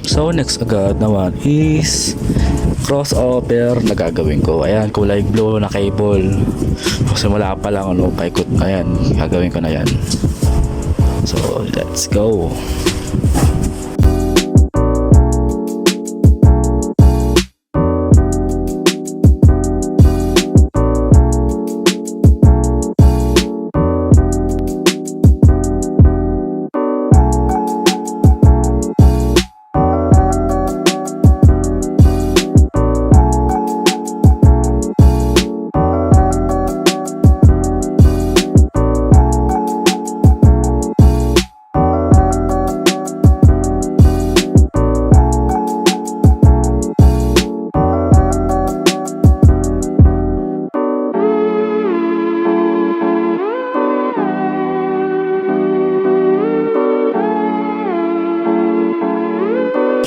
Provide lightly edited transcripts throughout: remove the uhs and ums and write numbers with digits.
So next agad naman is crossover na gagawin ko. Ayan, kulay blue na cable. Simula pa lang ano, paikot. Ayan, gagawin ko na yan. So let's go.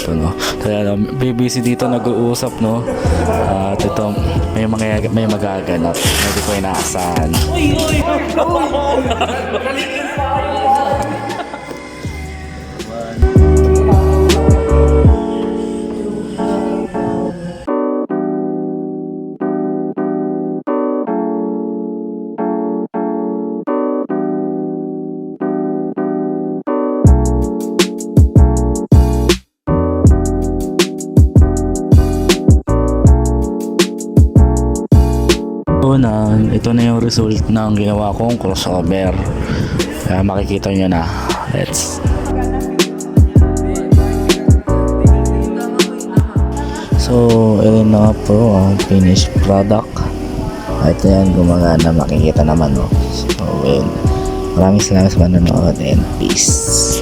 No? Kaya BBC dito nag-uusap, no? At ito may magaganap. Hindi ko inaasahan. Ito na yung result ng ginawa kong crossover. Kaya makikita nyo na. So ayun na po ang finished product. At yan, gumagana, makikita naman, no? So maraming salamat sa panonood and peace.